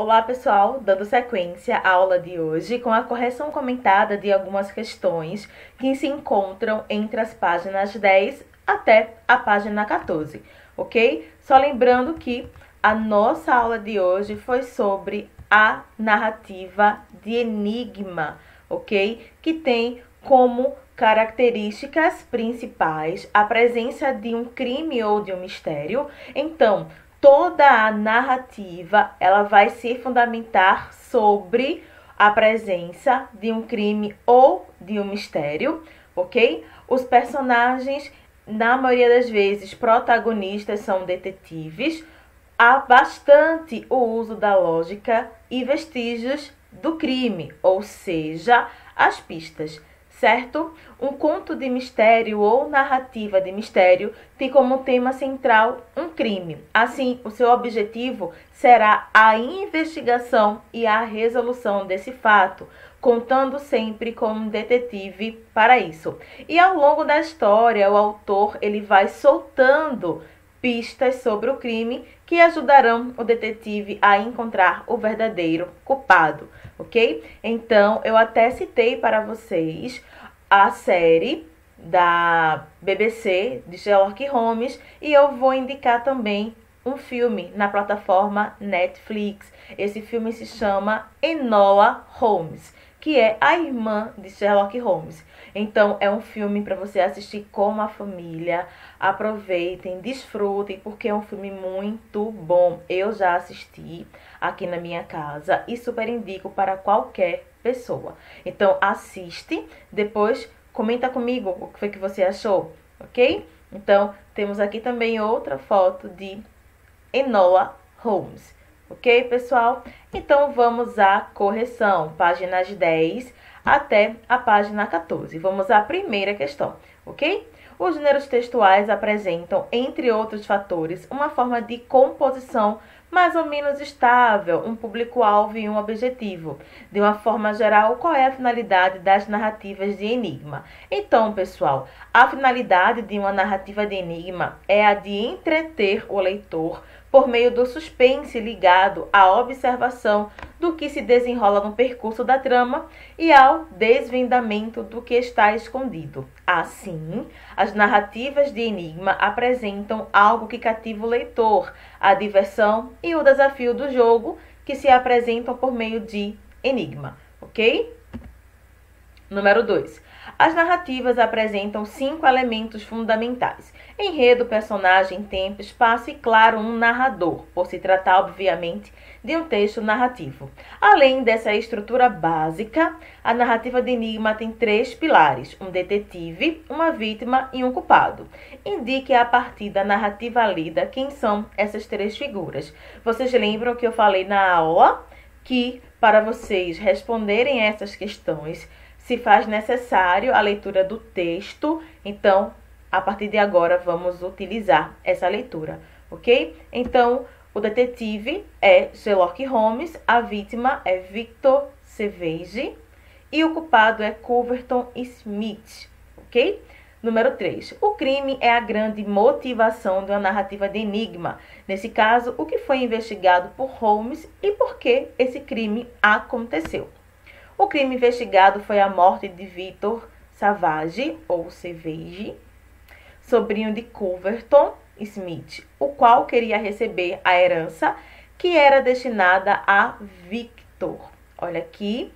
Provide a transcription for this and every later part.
Olá pessoal, dando sequência à aula de hoje com a correção comentada de algumas questões que se encontram entre as páginas 10 até a página 14, ok? Só lembrando que a nossa aula de hoje foi sobre a narrativa de enigma, ok? Que tem como características principais a presença de um crime ou de um mistério. Então, toda a narrativa ela vai se fundamentar sobre a presença de um crime ou de um mistério, ok? Os personagens, na maioria das vezes, protagonistas são detetives. Há bastante o uso da lógica e vestígios do crime, ou seja, as pistas. Certo? Um conto de mistério ou narrativa de mistério tem como tema central um crime. Assim, o seu objetivo será a investigação e a resolução desse fato, contando sempre com um detetive para isso. E ao longo da história, o autor ele vai soltando pistas sobre o crime que ajudarão o detetive a encontrar o verdadeiro culpado, ok? Então, eu até citei para vocês a série da BBC de Sherlock Holmes e eu vou indicar também um filme na plataforma Netflix. Esse filme se chama Enola Holmes, que é a irmã de Sherlock Holmes. Então, é um filme para você assistir com a família. Aproveitem, desfrutem, porque é um filme muito bom. Eu já assisti aqui na minha casa e super indico para qualquer pessoa. Então, assiste, depois comenta comigo o que foi que você achou, ok? Então, temos aqui também outra foto de Enola Holmes. Ok, pessoal? Então, vamos à correção. Páginas 10 até a página 14. Vamos à primeira questão, ok? Os gêneros textuais apresentam, entre outros fatores, uma forma de composição mais ou menos estável, um público-alvo e um objetivo. De uma forma geral, qual é a finalidade das narrativas de enigma? Então, pessoal, a finalidade de uma narrativa de enigma é a de entreter o leitor por meio do suspense ligado à observação do que se desenrola no percurso da trama e ao desvendamento do que está escondido. Assim, as narrativas de enigma apresentam algo que cativa o leitor, a diversão e o desafio do jogo que se apresentam por meio de enigma, ok? Número 2. As narrativas apresentam 5 elementos fundamentais: enredo, personagem, tempo, espaço e, claro, um narrador, por se tratar, obviamente, de um texto narrativo. Além dessa estrutura básica, a narrativa de enigma tem 3 pilares: um detetive, uma vítima e um culpado. Indique a partir da narrativa lida quem são essas 3 figuras. Vocês lembram que eu falei na aula que, para vocês responderem a essas questões, se faz necessário a leitura do texto. Então, a partir de agora, vamos utilizar essa leitura, ok? Então, o detetive é Sherlock Holmes, a vítima é Victor Savage e o culpado é Culverton Smith, ok? Número 3. O crime é a grande motivação de uma narrativa de enigma. Nesse caso, o que foi investigado por Holmes e por que esse crime aconteceu. O crime investigado foi a morte de Victor Savage, ou Savage, sobrinho de Culverton Smith, o qual queria receber a herança que era destinada a Victor. Olha aqui.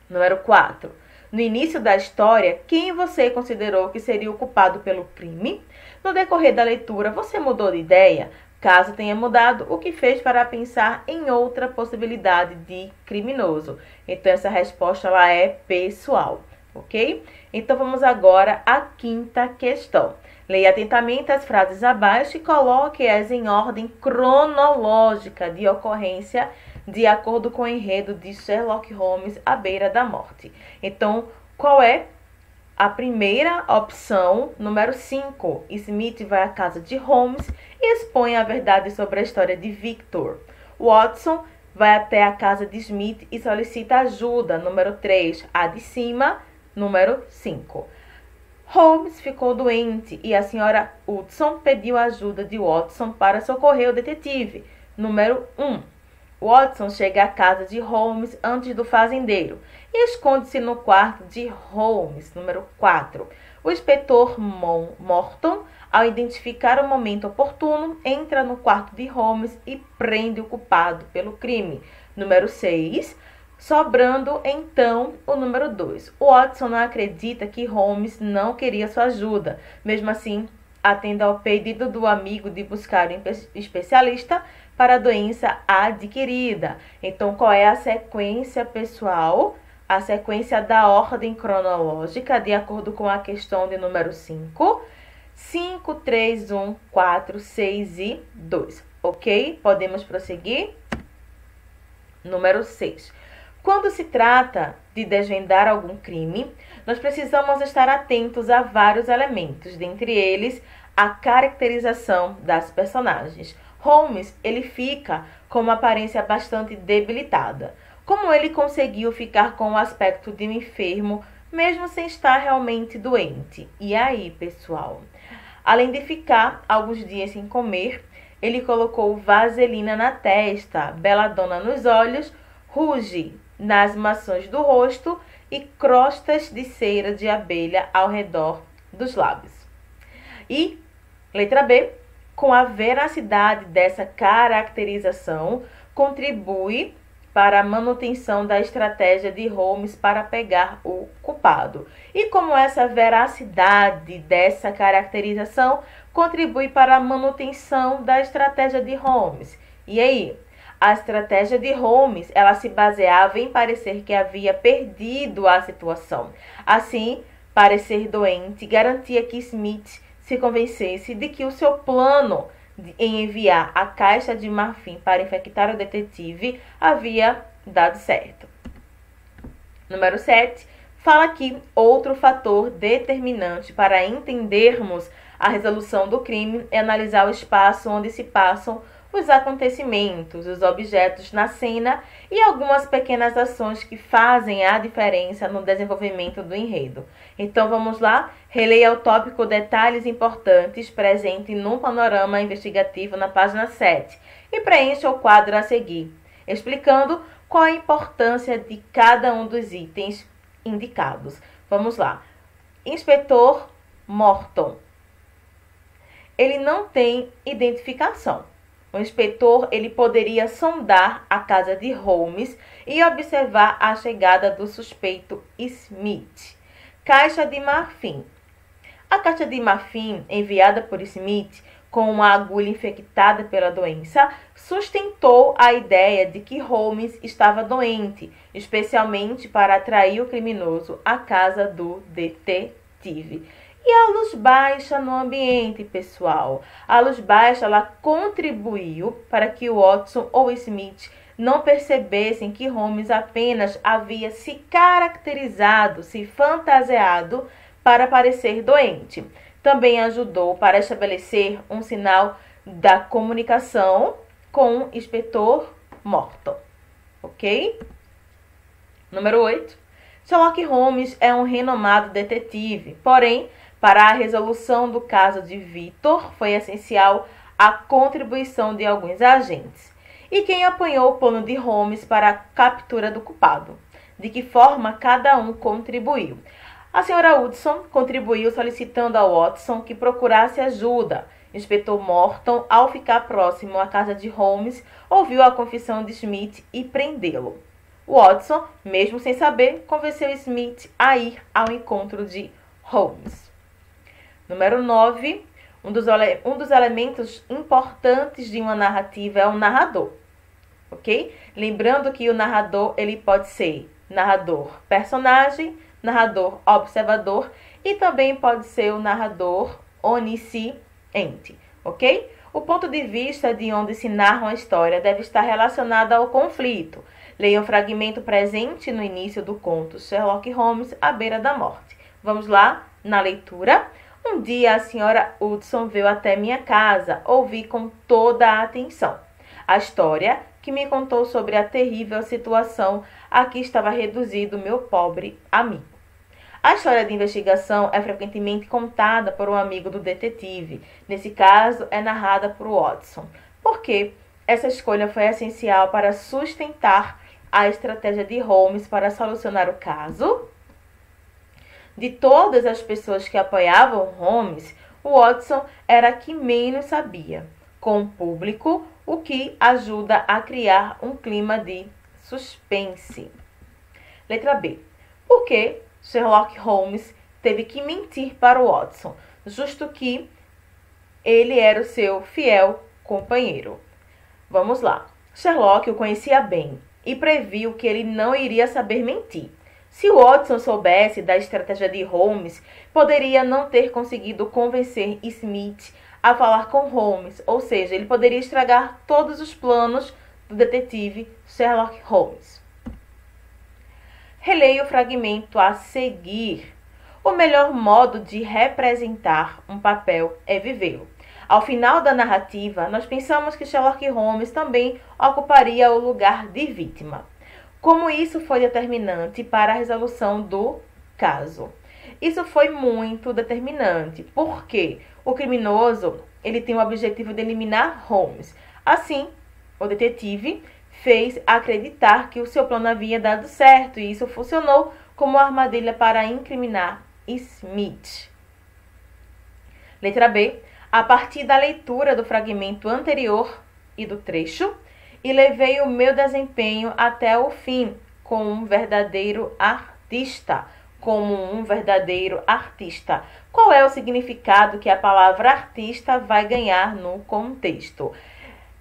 Número 4. No início da história, quem você considerou que seria o culpado pelo crime? No decorrer da leitura, você mudou de ideia? Caso tenha mudado, o que fez para pensar em outra possibilidade de criminoso? Então, essa resposta ela é pessoal, ok? Então, vamos agora à quinta questão. Leia atentamente as frases abaixo e coloque-as em ordem cronológica de ocorrência de acordo com o enredo de Sherlock Holmes à beira da morte. Então, qual é a primeira opção? Número 5. Smith vai à casa de Holmes e expõe a verdade sobre a história de Victor. Watson vai até a casa de Smith e solicita ajuda. Número 3. A de cima. Número 5. Holmes ficou doente e a senhora Hudson pediu a ajuda de Watson para socorrer o detetive. Número 1. Watson chega à casa de Holmes antes do fazendeiro e esconde-se no quarto de Holmes, número 4. O inspetor Morton, ao identificar o momento oportuno, entra no quarto de Holmes e prende o culpado pelo crime, número 6, sobrando então o número 2. Watson não acredita que Holmes não queria sua ajuda. Mesmo assim, atende ao pedido do amigo de buscar um especialista para a doença adquirida. Então, qual é a sequência, pessoal? A sequência da ordem cronológica, de acordo com a questão de número 5. 5, 3, 1, 4, 6 e 2. Ok? Podemos prosseguir? Número 6. Quando se trata de desvendar algum crime, nós precisamos estar atentos a vários elementos, dentre eles a caracterização das personagens. Holmes, ele fica com uma aparência bastante debilitada. Como ele conseguiu ficar com o aspecto de um enfermo, mesmo sem estar realmente doente? E aí, pessoal? Além de ficar alguns dias sem comer, ele colocou vaselina na testa, beladona nos olhos, ruge nas maçãs do rosto e crostas de cera de abelha ao redor dos lábios. E, letra B, com a veracidade dessa caracterização, contribui para a manutenção da estratégia de Holmes para pegar o culpado. E como essa veracidade dessa caracterização contribui para a manutenção da estratégia de Holmes? E aí? A estratégia de Holmes, ela se baseava em parecer que havia perdido a situação. Assim, parecer doente garantia que Smith se convencesse de que o seu plano em enviar a caixa de marfim para infectar o detetive havia dado certo. Número 7. Fala que outro fator determinante para entendermos a resolução do crime é analisar o espaço onde se passam os acontecimentos, os objetos na cena e algumas pequenas ações que fazem a diferença no desenvolvimento do enredo. Então vamos lá, releia o tópico detalhes importantes presente no panorama investigativo na página 7 e preencha o quadro a seguir, explicando qual a importância de cada um dos itens indicados. Vamos lá. Inspetor Morton. Ele não tem identificação. O inspetor, ele poderia sondar a casa de Holmes e observar a chegada do suspeito Smith. Caixa de marfim. A caixa de marfim enviada por Smith com uma agulha infectada pela doença sustentou a ideia de que Holmes estava doente, especialmente para atrair o criminoso à casa do detetive. E a luz baixa no ambiente, pessoal. A luz baixa, ela contribuiu para que Watson ou Smith não percebessem que Holmes apenas havia se caracterizado, se fantasiado para parecer doente. Também ajudou para estabelecer um sinal da comunicação com o inspetor Morton. Ok? Número 8. Sherlock Holmes é um renomado detetive, porém, para a resolução do caso de Victor, foi essencial a contribuição de alguns agentes. E quem apoiou o plano de Holmes para a captura do culpado? De que forma cada um contribuiu? A senhora Hudson contribuiu solicitando a Watson que procurasse ajuda. Inspetor Morton, ao ficar próximo à casa de Holmes, ouviu a confissão de Smith e prendê-lo. Watson, mesmo sem saber, convenceu Smith a ir ao encontro de Holmes. Número 9. Um dos elementos importantes de uma narrativa é o narrador. Ok? Lembrando que o narrador, ele pode ser narrador personagem, narrador observador e também pode ser o narrador onisciente. Ok? O ponto de vista de onde se narra uma história deve estar relacionado ao conflito. Leia o fragmento presente no início do conto Sherlock Holmes à beira da morte. Vamos lá na leitura. Um dia a senhora Hudson veio até minha casa, ouvi com toda a atenção a história que me contou sobre a terrível situação a que estava reduzido meu pobre amigo. A história de investigação é frequentemente contada por um amigo do detetive. Nesse caso, é narrada por Watson. Por quê? essa escolha foi essencial para sustentar a estratégia de Holmes para solucionar o caso. De todas as pessoas que apoiavam Holmes, Watson era a que menos sabia, com o público, o que ajuda a criar um clima de suspense. Letra B. Por que Sherlock Holmes teve que mentir para o Watson, justo que ele era o seu fiel companheiro? Vamos lá. Sherlock o conhecia bem e previu que ele não iria saber mentir. Se Watson soubesse da estratégia de Holmes, poderia não ter conseguido convencer Smith a falar com Holmes, ou seja, ele poderia estragar todos os planos do detetive Sherlock Holmes. Releia o fragmento a seguir. O melhor modo de representar um papel é vivê-lo. Ao final da narrativa, nós pensamos que Sherlock Holmes também ocuparia o lugar de vítima. Como isso foi determinante para a resolução do caso? Isso foi muito determinante, porque o criminoso ele tem o objetivo de eliminar Holmes. Assim, o detetive fez acreditar que o seu plano havia dado certo, e isso funcionou como armadilha para incriminar Smith. Letra B. A partir da leitura do fragmento anterior e do trecho, e levei o meu desempenho até o fim, como um verdadeiro artista. Qual é o significado que a palavra artista vai ganhar no contexto?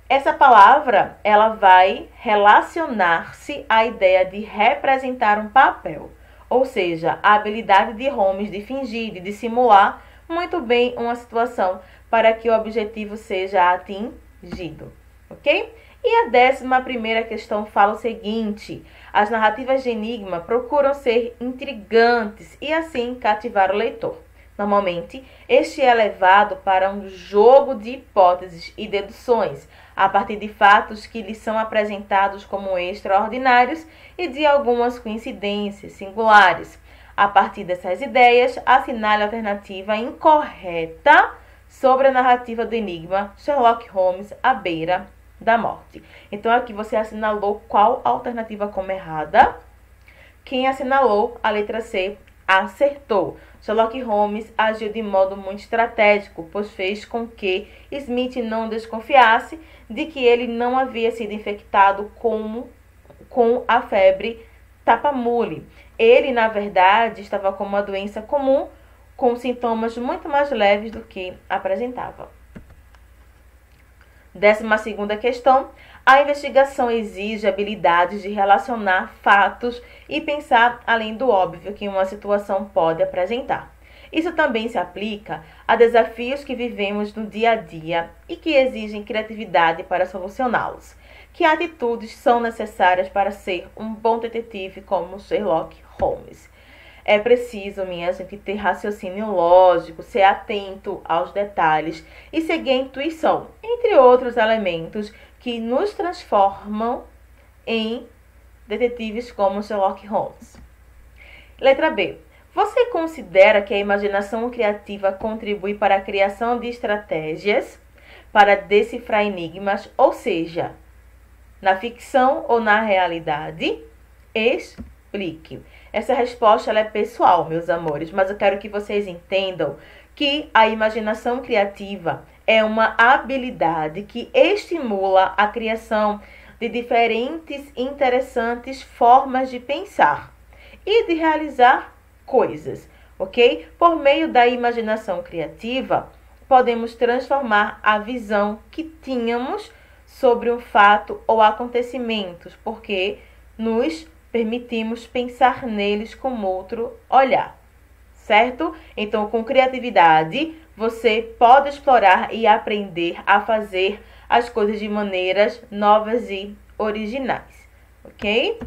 Essa palavra, ela vai relacionar-se à ideia de representar um papel, ou seja, a habilidade de Holmes de fingir, de dissimular muito bem uma situação para que o objetivo seja atingido, ok? E a 11ª questão fala o seguinte: as narrativas de enigma procuram ser intrigantes e assim cativar o leitor. Normalmente, este é levado para um jogo de hipóteses e deduções, a partir de fatos que lhes são apresentados como extraordinários e de algumas coincidências singulares. A partir dessas ideias, assinale a alternativa incorreta sobre a narrativa do enigma Sherlock Holmes à beira da morte. Então, aqui você assinalou qual alternativa como errada. Quem assinalou a letra C acertou. Sherlock Holmes agiu de modo muito estratégico, pois fez com que Smith não desconfiasse de que ele não havia sido infectado com a febre tapamulo. Ele, na verdade, estava com uma doença comum, com sintomas muito mais leves do que apresentava. 12ª questão. A investigação exige habilidades de relacionar fatos e pensar além do óbvio que uma situação pode apresentar. Isso também se aplica a desafios que vivemos no dia a dia e que exigem criatividade para solucioná-los. Que atitudes são necessárias para ser um bom detetive como Sherlock Holmes? É preciso, minha gente, ter raciocínio lógico, ser atento aos detalhes e seguir a intuição, entre outros elementos que nos transformam em detetives como Sherlock Holmes. Letra B. Você considera que a imaginação criativa contribui para a criação de estratégias para decifrar enigmas, ou seja, na ficção ou na realidade? Explique. Essa resposta ela é pessoal, meus amores, mas eu quero que vocês entendam que a imaginação criativa é uma habilidade que estimula a criação de diferentes e interessantes formas de pensar e de realizar coisas, ok? Por meio da imaginação criativa, podemos transformar a visão que tínhamos sobre um fato ou acontecimentos, porque nos permitimos pensar neles com outro olhar, certo? Então, com criatividade, você pode explorar e aprender a fazer as coisas de maneiras novas e originais, ok?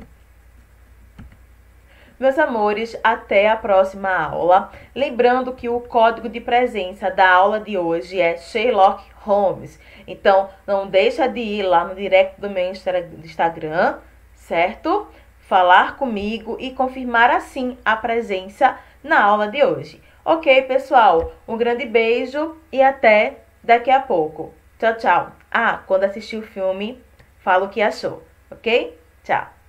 Meus amores, até a próxima aula. Lembrando que o código de presença da aula de hoje é Sherlock Holmes. Então, não deixa de ir lá no direct do meu Instagram, certo? Falar comigo e confirmar assim a presença na aula de hoje. Ok, pessoal? Um grande beijo e até daqui a pouco. Tchau, tchau. Ah, quando assistir o filme, fala o que achou, ok? Tchau.